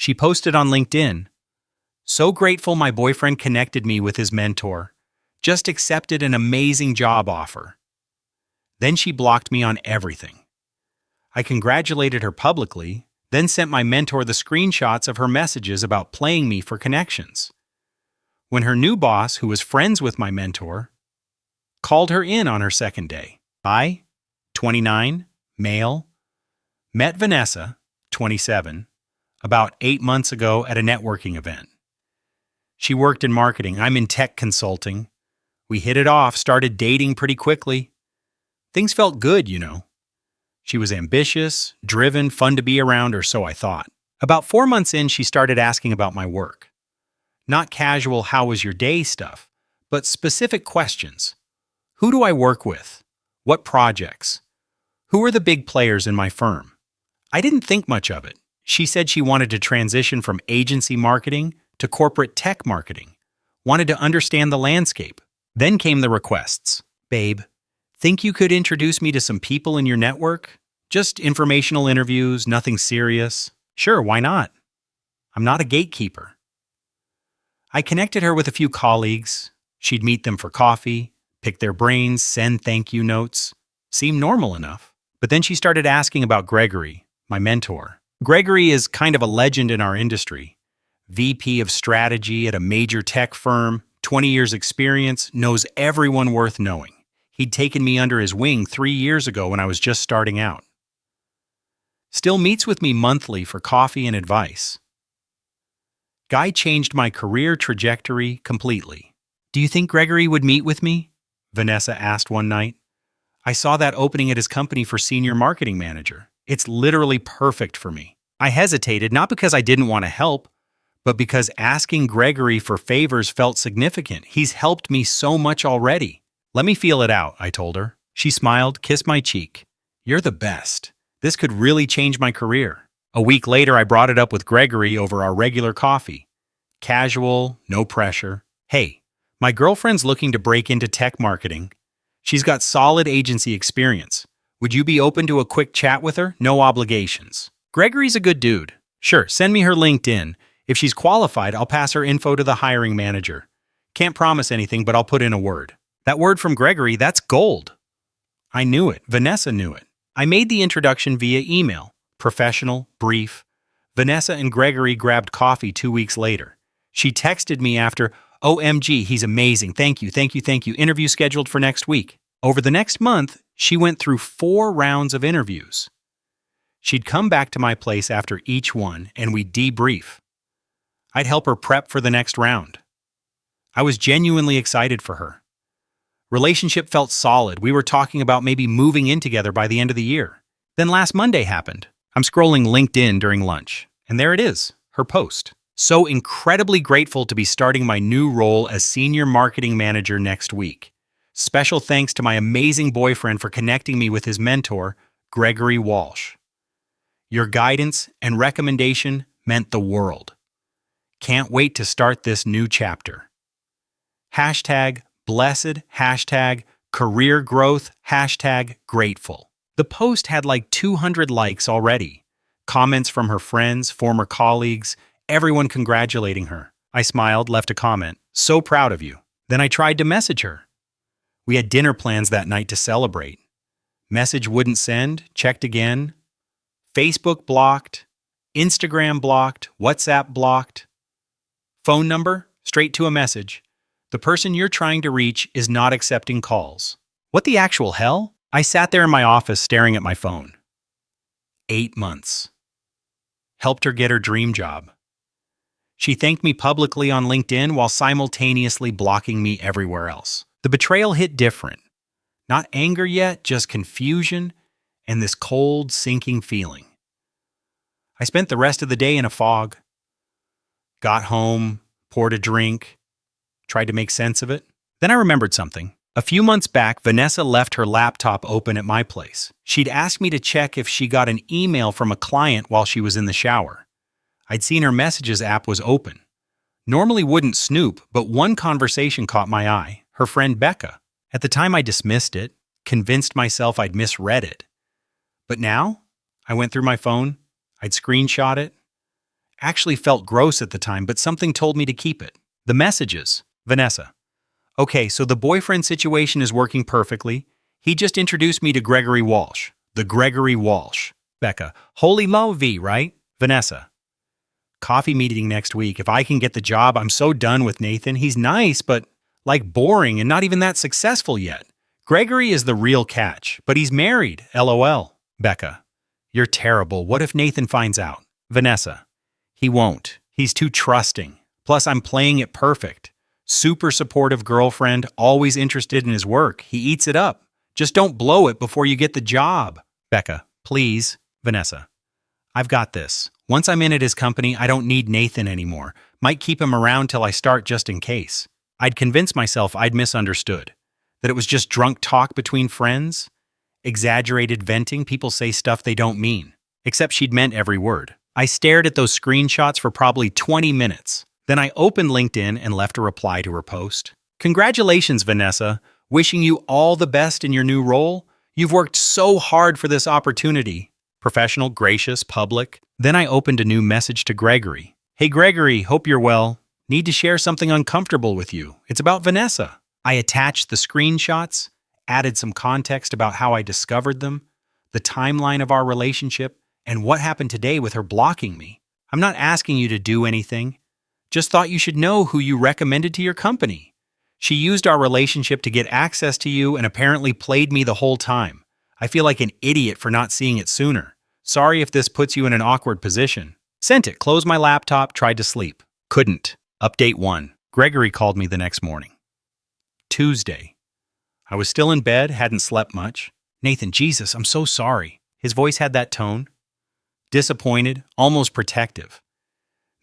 She posted on LinkedIn, "So grateful my boyfriend connected me with his mentor. Just accepted an amazing job offer." Then she blocked me on everything. I congratulated her publicly, then sent my mentor the screenshots of her messages about playing me for connections. When her new boss, who was friends with my mentor, called her in on her second day. I, 29, male, met Vanessa, 27, about 8 months ago at a networking event. She worked in marketing. I'm in tech consulting. We hit it off, started dating pretty quickly. Things felt good, you know. She was ambitious, driven, fun to be around, or so I thought. About 4 months in, she started asking about my work. Not casual, "how was your day" stuff, but specific questions. Who do I work with? What projects? Who are the big players in my firm? I didn't think much of it. She said she wanted to transition from agency marketing to corporate tech marketing, wanted to understand the landscape. Then came the requests. "Babe, think you could introduce me to some people in your network? Just informational interviews, nothing serious." Sure, why not? I'm not a gatekeeper. I connected her with a few colleagues. She'd meet them for coffee, pick their brains, send thank you notes. Seemed normal enough. But then she started asking about Gregory, my mentor. Gregory is kind of a legend in our industry. VP of strategy at a major tech firm, 20 years experience, knows everyone worth knowing. He'd taken me under his wing 3 years ago when I was just starting out. Still meets with me monthly for coffee and advice. Guy changed my career trajectory completely. "Do you think Gregory would meet with me?" Vanessa asked one night. "I saw that opening at his company for senior marketing manager. It's literally perfect for me." I hesitated, not because I didn't want to help, but because asking Gregory for favors felt significant. He's helped me so much already. "Let me feel it out," I told her. She smiled, kissed my cheek. "You're the best. This could really change my career." A week later, I brought it up with Gregory over our regular coffee. Casual, no pressure. "Hey, my girlfriend's looking to break into tech marketing. She's got solid agency experience. Would you be open to a quick chat with her? No obligations." Gregory's a good dude. "Sure, send me her LinkedIn. If she's qualified, I'll pass her info to the hiring manager. Can't promise anything, but I'll put in a word." That word from Gregory, that's gold. I knew it. Vanessa knew it. I made the introduction via email. Professional, brief. Vanessa and Gregory grabbed coffee 2 weeks later. She texted me after, "OMG, he's amazing. Thank you, thank you, thank you. Interview scheduled for next week." Over the next month, she went through 4 rounds of interviews. She'd come back to my place after each one, and we'd debrief. I'd help her prep for the next round. I was genuinely excited for her. Relationship felt solid. We were talking about maybe moving in together by the end of the year. Then last Monday happened. I'm scrolling LinkedIn during lunch, and there it is, her post. "So incredibly grateful to be starting my new role as senior marketing manager next week. Special thanks to my amazing boyfriend for connecting me with his mentor, Gregory Walsh. Your guidance and recommendation meant the world. Can't wait to start this new chapter. Hashtag blessed, hashtag career growth, hashtag grateful." The post had like 200 likes already. Comments from her friends, former colleagues, everyone congratulating her. I smiled, left a comment. "So proud of you." Then I tried to message her. We had dinner plans that night to celebrate. Message wouldn't send, checked again. Facebook blocked, Instagram blocked, WhatsApp blocked. Phone number, straight to a message. "The person you're trying to reach is not accepting calls." What the actual hell? I sat there in my office staring at my phone. 8 months. Helped her get her dream job. She thanked me publicly on LinkedIn while simultaneously blocking me everywhere else. The betrayal hit different. Not anger yet, just confusion and this cold, sinking feeling. I spent the rest of the day in a fog. Got home, poured a drink, tried to make sense of it. Then I remembered something. A few months back, Vanessa left her laptop open at my place. She'd asked me to check if she got an email from a client while she was in the shower. I'd seen her messages app was open. Normally wouldn't snoop, but one conversation caught my eye. Her friend Becca. At the time I dismissed it, convinced myself I'd misread it. But now, I went through my phone, I'd screenshot it, Actually felt gross at the time, but something told me to keep it. The messages. Vanessa. Okay, so the boyfriend situation is working perfectly. He just introduced me to Gregory Walsh. The Gregory Walsh. Becca. Holy moly, right? Vanessa. Coffee meeting next week. If I can get the job, I'm so done with Nathan. He's nice, but like boring and not even that successful yet. Gregory is the real catch, but he's married. LOL. Becca. You're terrible. What if Nathan finds out? Vanessa. He won't. He's too trusting. Plus, I'm playing it perfect. Super supportive girlfriend, always interested in his work. He eats it up. Just don't blow it before you get the job. Becca. Please. Vanessa. I've got this. Once I'm in at his company, I don't need Nathan anymore. Might keep him around till I start just in case. I'd convince myself I'd misunderstood. That it was just drunk talk between friends. Exaggerated venting, people say stuff they don't mean. Except she'd meant every word. I stared at those screenshots for probably 20 minutes. Then I opened LinkedIn and left a reply to her post. Congratulations, Vanessa. Wishing you all the best in your new role. You've worked so hard for this opportunity. Professional, gracious, public. Then I opened a new message to Gregory. Hey Gregory, hope you're well. Need to share something uncomfortable with you. It's about Vanessa. I attached the screenshots, added some context about how I discovered them, the timeline of our relationship, and what happened today with her blocking me. I'm not asking you to do anything. Just thought you should know who you recommended to your company. She used our relationship to get access to you and apparently played me the whole time. I feel like an idiot for not seeing it sooner. Sorry if this puts you in an awkward position. Sent it. Closed my laptop, tried to sleep. Couldn't. Update 1. Gregory called me the next morning. Tuesday. I was still in bed, hadn't slept much. Nathan, Jesus, I'm so sorry. His voice had that tone. Disappointed, almost protective.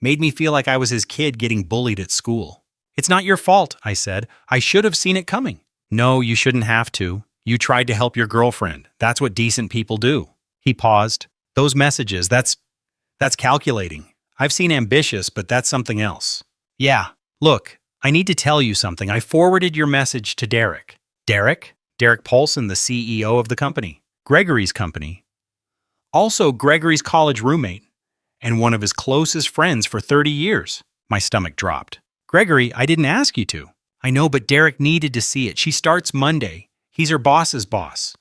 Made me feel like I was his kid getting bullied at school. It's not your fault, I said. I should have seen it coming. No, you shouldn't have to. You tried to help your girlfriend. That's what decent people do. He paused. Those messages, that's calculating. I've seen ambitious, but that's something else. Yeah. Look, I need to tell you something. I forwarded your message to Derek. Derek? Derek Paulson, the CEO of the company. Gregory's company. Also Gregory's college roommate. And one of his closest friends for 30 years. My stomach dropped. Gregory, I didn't ask you to. I know, but Derek needed to see it. She starts Monday. He's her boss's boss.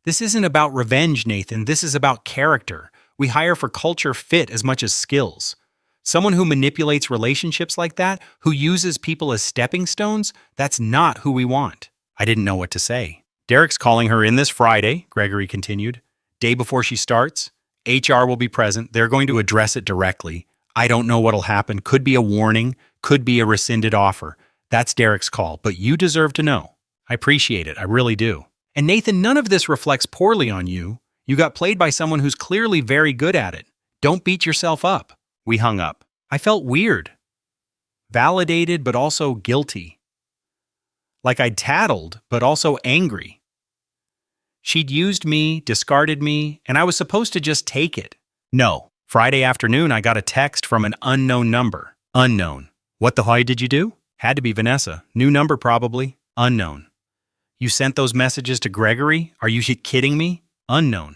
This isn't about revenge, Nathan. This is about character. We hire for culture fit as much as skills. Someone who manipulates relationships like that, who uses people as stepping stones, that's not who we want. I didn't know what to say. Derek's calling her in this Friday, Gregory continued. Day before she starts. HR will be present. They're going to address it directly. I don't know what'll happen. Could be a warning. Could be a rescinded offer. That's Derek's call, but you deserve to know. I appreciate it. I really do. And Nathan, none of this reflects poorly on you. You got played by someone who's clearly very good at it. Don't beat yourself up. We hung up. I felt weird. Validated, but also guilty. Like I'd tattled, but also angry. She'd used me, discarded me, and I was supposed to just take it. No. Friday afternoon, I got a text from an unknown number. Unknown. What the hell did you do? Had to be Vanessa. New number probably. Unknown. You sent those messages to Gregory? Are you kidding me? Unknown.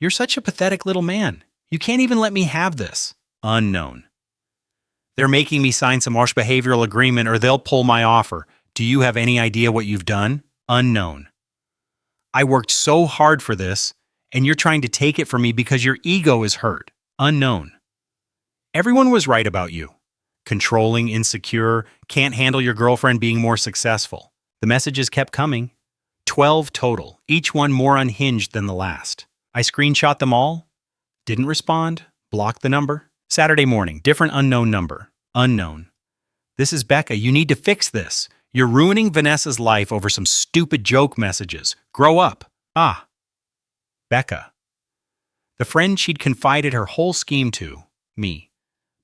You're such a pathetic little man. You can't even let me have this. Unknown. They're making me sign some harsh behavioral agreement or they'll pull my offer. Do you have any idea what you've done? Unknown. I worked so hard for this, and you're trying to take it from me because your ego is hurt. Unknown. Everyone was right about you. Controlling, insecure, can't handle your girlfriend being more successful. The messages kept coming. 12 total, each one more unhinged than the last. I screenshot them all. Didn't respond. Blocked the number. Saturday morning, different unknown number. Unknown. This is Becca. You need to fix this. You're ruining Vanessa's life over some stupid joke messages. Grow up. Ah. Becca. The friend she'd confided her whole scheme to. Me.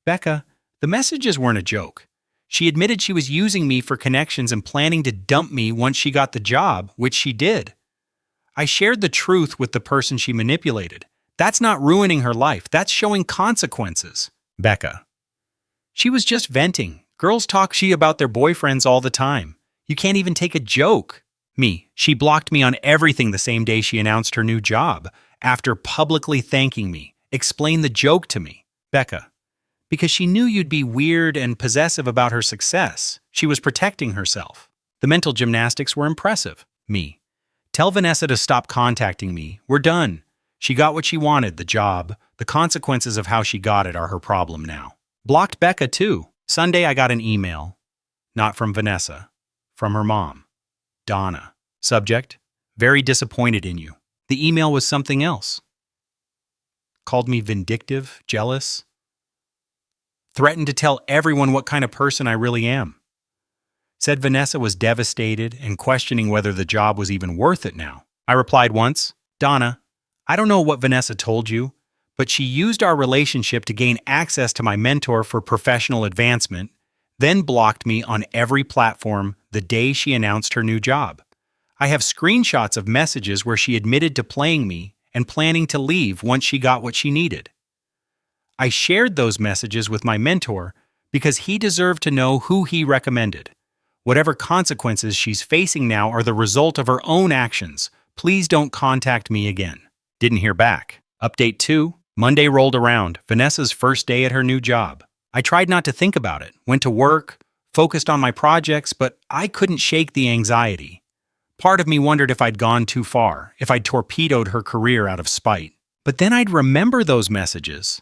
Becca, the messages weren't a joke. She admitted she was using me for connections and planning to dump me once she got the job, which she did. I shared the truth with the person she manipulated. That's not ruining her life. That's showing consequences. Becca. She was just venting. Girls talk shit about their boyfriends all the time. You can't even take a joke. Me. She blocked me on everything the same day she announced her new job, after publicly thanking me. Explain the joke to me. Becca. Because she knew you'd be weird and possessive about her success. She was protecting herself. The mental gymnastics were impressive. Me. Tell Vanessa to stop contacting me. We're done. She got what she wanted, the job. The consequences of how she got it are her problem now. Blocked Becca, too. Sunday, I got an email. Not from Vanessa. From her mom. Donna. Subject: very disappointed in you. The email was something else. Called me vindictive, jealous. Threatened to tell everyone what kind of person I really am. Said Vanessa was devastated and questioning whether the job was even worth it now. I replied once, Donna, I don't know what Vanessa told you, but she used our relationship to gain access to my mentor for professional advancement, then blocked me on every platform the day she announced her new job. I have screenshots of messages where she admitted to playing me and planning to leave once she got what she needed. I shared those messages with my mentor because he deserved to know who he recommended. Whatever consequences she's facing now are the result of her own actions. Please don't contact me again. Didn't hear back. Update 2. Monday rolled around, Vanessa's first day at her new job. I tried not to think about it, went to work, focused on my projects, but I couldn't shake the anxiety. Part of me wondered if I'd gone too far, if I'd torpedoed her career out of spite. But then I'd remember those messages.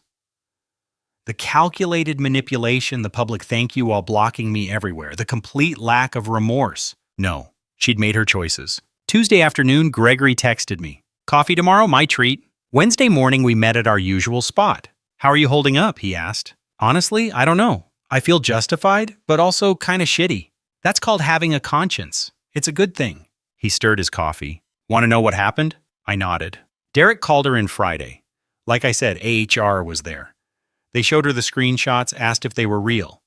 The calculated manipulation, the public thank you while blocking me everywhere, the complete lack of remorse. No, she'd made her choices. Tuesday afternoon, Gregory texted me. Coffee tomorrow? My treat. Wednesday morning, we met at our usual spot. How are you holding up? He asked. Honestly, I don't know. I feel justified, but also kind of shitty. That's called having a conscience. It's a good thing. He stirred his coffee. Want to know what happened? I nodded. Derek called her in Friday. Like I said, AHR was there. They showed her the screenshots, asked if they were real.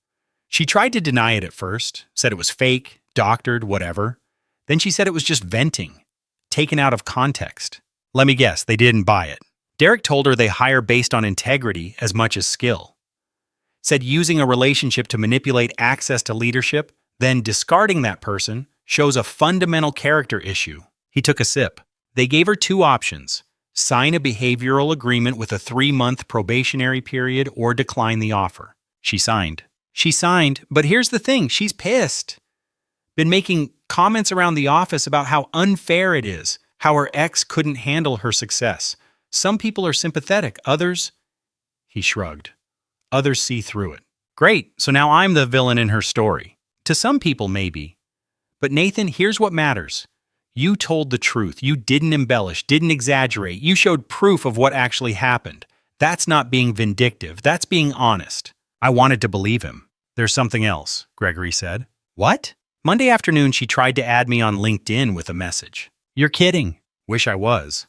She tried to deny it at first, said it was fake, doctored, whatever. Then she said it was just venting, taken out of context. Let me guess, they didn't buy it. Derek told her they hire based on integrity as much as skill. Said using a relationship to manipulate access to leadership, then discarding that person, shows a fundamental character issue. He took a sip. They gave her 2 options. Sign a behavioral agreement with a 3-month probationary period or decline the offer. She signed. But here's the thing, she's pissed. Been making comments around the office about how unfair it is, how her ex couldn't handle her success. Some people are sympathetic, others... He shrugged. Others see through it. Great, so now I'm the villain in her story. To some people, maybe. But Nathan, here's what matters. You told the truth. You didn't embellish, didn't exaggerate. You showed proof of what actually happened. That's not being vindictive. That's being honest. I wanted to believe him. There's something else, Gregory said. What? Monday afternoon, she tried to add me on LinkedIn with a message. You're kidding. Wish I was.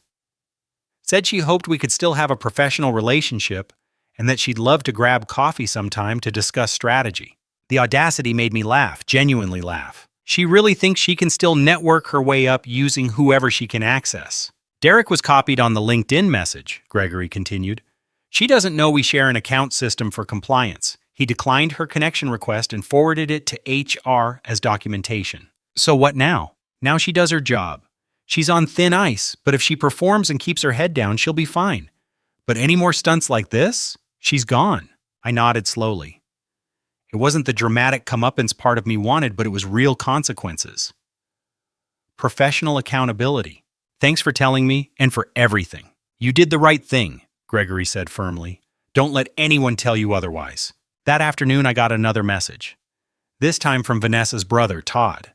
Said she hoped we could still have a professional relationship and that she'd love to grab coffee sometime to discuss strategy. The audacity made me laugh, genuinely laugh. She really thinks she can still network her way up using whoever she can access. Derek was copied on the LinkedIn message, Gregory continued. She doesn't know we share an account system for compliance. He declined her connection request and forwarded it to HR as documentation. So what now? Now she does her job. She's on thin ice, but if she performs and keeps her head down, she'll be fine. But any more stunts like this? She's gone. I nodded slowly. It wasn't the dramatic comeuppance part of me wanted, but it was real consequences. Professional accountability. Thanks for telling me and for everything. You did the right thing, Gregory said firmly. Don't let anyone tell you otherwise. That afternoon, I got another message. This time from Vanessa's brother, Todd.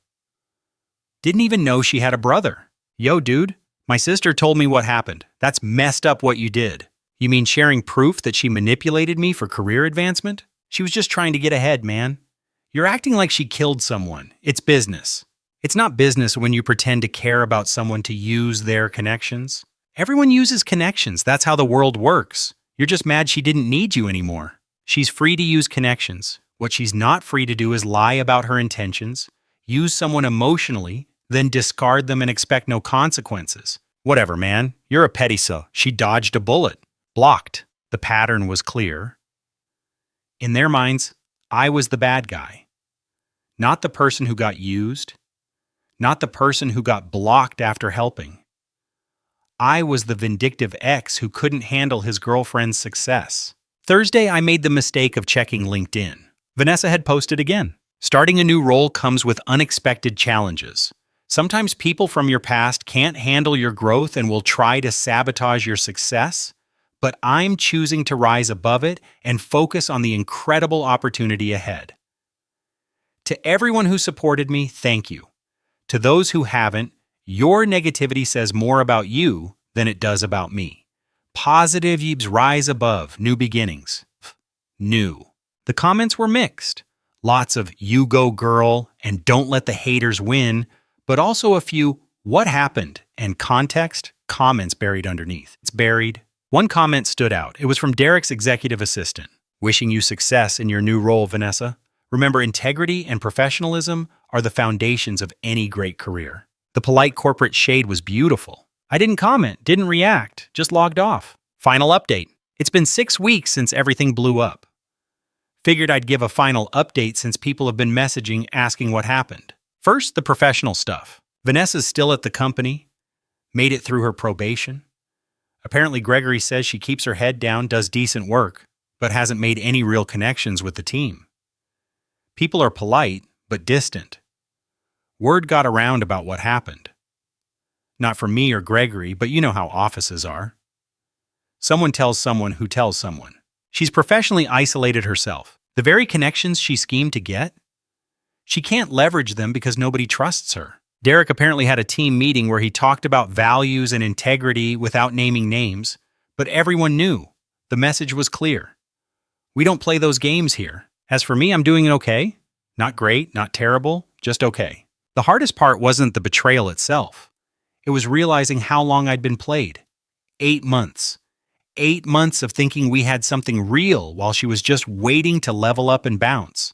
Didn't even know she had a brother. Yo, dude, my sister told me what happened. That's messed up what you did. You mean sharing proof that she manipulated me for career advancement? She was just trying to get ahead, man. You're acting like she killed someone. It's business. It's not business when you pretend to care about someone to use their connections. Everyone uses connections. That's how the world works. You're just mad she didn't need you anymore. She's free to use connections. What she's not free to do is lie about her intentions, use someone emotionally, then discard them and expect no consequences. Whatever, man. You're a petty so. She dodged a bullet. Blocked. The pattern was clear. In their minds, I was the bad guy. Not the person who got used. Not the person who got blocked after helping. I was the vindictive ex who couldn't handle his girlfriend's success. Thursday, I made the mistake of checking LinkedIn. Vanessa had posted again. Starting a new role comes with unexpected challenges. Sometimes people from your past can't handle your growth and will try to sabotage your success, but I'm choosing to rise above it and focus on the incredible opportunity ahead. To everyone who supported me, thank you. To those who haven't, your negativity says more about you than it does about me. Positive vibes rise above, new beginnings. New. The comments were mixed. Lots of "you go girl" and "don't let the haters win," but also a few "what happened" and context comments buried underneath. It's buried. One comment stood out. It was from Derek's executive assistant. "Wishing you success in your new role, Vanessa. Remember, integrity and professionalism are the foundations of any great career." The polite corporate shade was beautiful. I didn't comment, didn't react, just logged off. Final update. It's been 6 weeks since everything blew up. Figured I'd give a final update since people have been messaging asking what happened. First, the professional stuff. Vanessa's still at the company, made it through her probation. Apparently Gregory says she keeps her head down, does decent work, but hasn't made any real connections with the team. People are polite, but distant. Word got around about what happened. Not from me or Gregory, but you know how offices are. Someone tells someone who tells someone. She's professionally isolated herself. The very connections she schemed to get, she can't leverage them because nobody trusts her. Derek apparently had a team meeting where he talked about values and integrity without naming names, but everyone knew. The message was clear. We don't play those games here. As for me, I'm doing okay. Not great, not terrible, just okay. The hardest part wasn't the betrayal itself. It was realizing how long I'd been played. 8 months. 8 months of thinking we had something real while she was just waiting to level up and bounce.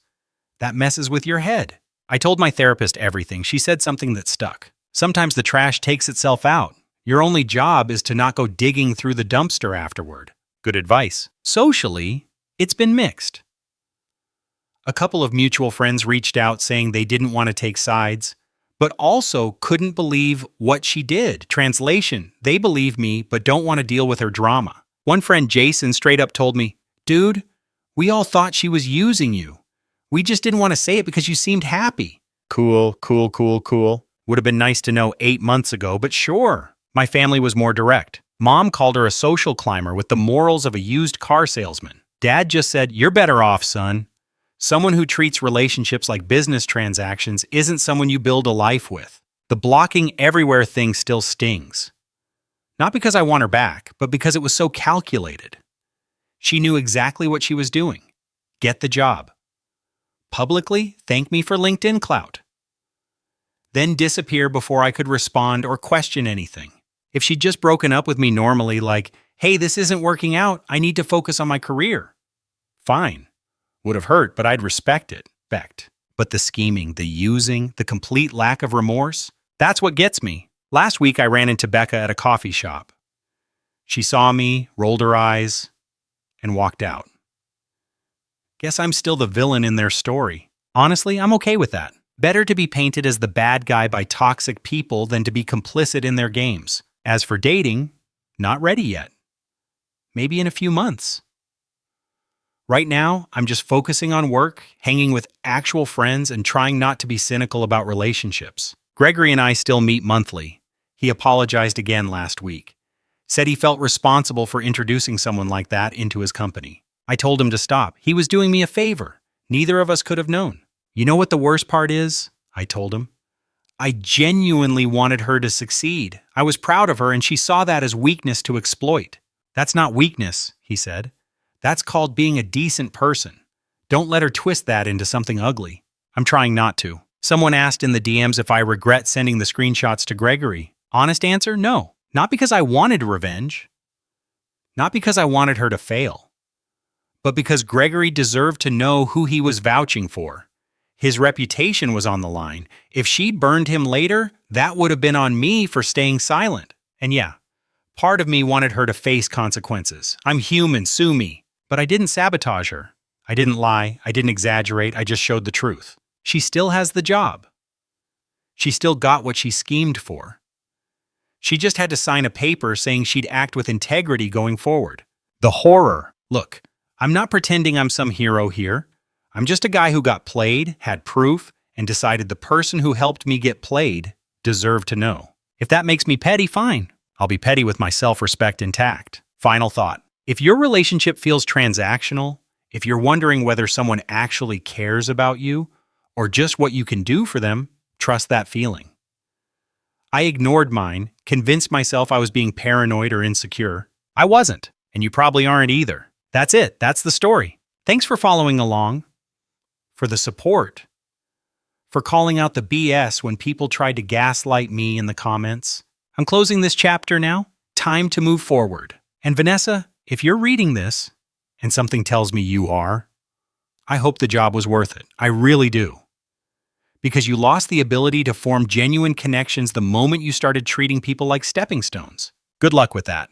That messes with your head. I told my therapist everything. She said something that stuck. Sometimes the trash takes itself out. Your only job is to not go digging through the dumpster afterward. Good advice. Socially, it's been mixed. A couple of mutual friends reached out saying they didn't want to take sides, but also couldn't believe what she did. Translation, they believe me, but don't want to deal with her drama. One friend, Jason, straight up told me, "Dude, we all thought she was using you. We just didn't want to say it because you seemed happy." Cool. Would have been nice to know 8 months ago, but sure. My family was more direct. Mom called her a social climber with the morals of a used car salesman. Dad just said, "You're better off, son." Someone who treats relationships like business transactions isn't someone you build a life with. The blocking everywhere thing still stings. Not because I want her back, but because it was so calculated. She knew exactly what she was doing. Get the job. Publicly thank me for LinkedIn clout. Then disappear before I could respond or question anything. If she'd just broken up with me normally, like, "Hey, this isn't working out, I need to focus on my career." Fine. Would have hurt, but I'd respect it. But the scheming, the using, the complete lack of remorse, that's what gets me. Last week I ran into Becca at a coffee shop. She saw me, rolled her eyes, and walked out. Guess I'm still the villain in their story. Honestly, I'm okay with that. Better to be painted as the bad guy by toxic people than to be complicit in their games. As for dating, not ready yet. Maybe in a few months. Right now, I'm just focusing on work, hanging with actual friends, and trying not to be cynical about relationships. Gregory and I still meet monthly. He apologized again last week. Said he felt responsible for introducing someone like that into his company. I told him to stop. He was doing me a favor. Neither of us could have known. You know what the worst part is? I told him. I genuinely wanted her to succeed. I was proud of her, and she saw that as weakness to exploit. That's not weakness, he said. That's called being a decent person. Don't let her twist that into something ugly. I'm trying not to. Someone asked in the DMs if I regret sending the screenshots to Gregory. Honest answer, no. Not because I wanted revenge. Not because I wanted her to fail. But because Gregory deserved to know who he was vouching for. His reputation was on the line. If she burned him later, that would have been on me for staying silent. And yeah, part of me wanted her to face consequences. I'm human, sue me. But I didn't sabotage her. I didn't lie. I didn't exaggerate. I just showed the truth. She still has the job. She still got what she schemed for. She just had to sign a paper saying she'd act with integrity going forward. The horror. Look, I'm not pretending I'm some hero here. I'm just a guy who got played, had proof, and decided the person who helped me get played deserved to know. If that makes me petty, fine. I'll be petty with my self-respect intact. Final thought. If your relationship feels transactional, if you're wondering whether someone actually cares about you or just what you can do for them, trust that feeling. I ignored mine, convinced myself I was being paranoid or insecure. I wasn't, and you probably aren't either. That's it. That's the story. Thanks for following along, for the support, for calling out the BS when people tried to gaslight me in the comments. I'm closing this chapter now. Time to move forward. And Vanessa, if you're reading this, and something tells me you are, I hope the job was worth it. I really do. Because you lost the ability to form genuine connections the moment you started treating people like stepping stones. Good luck with that.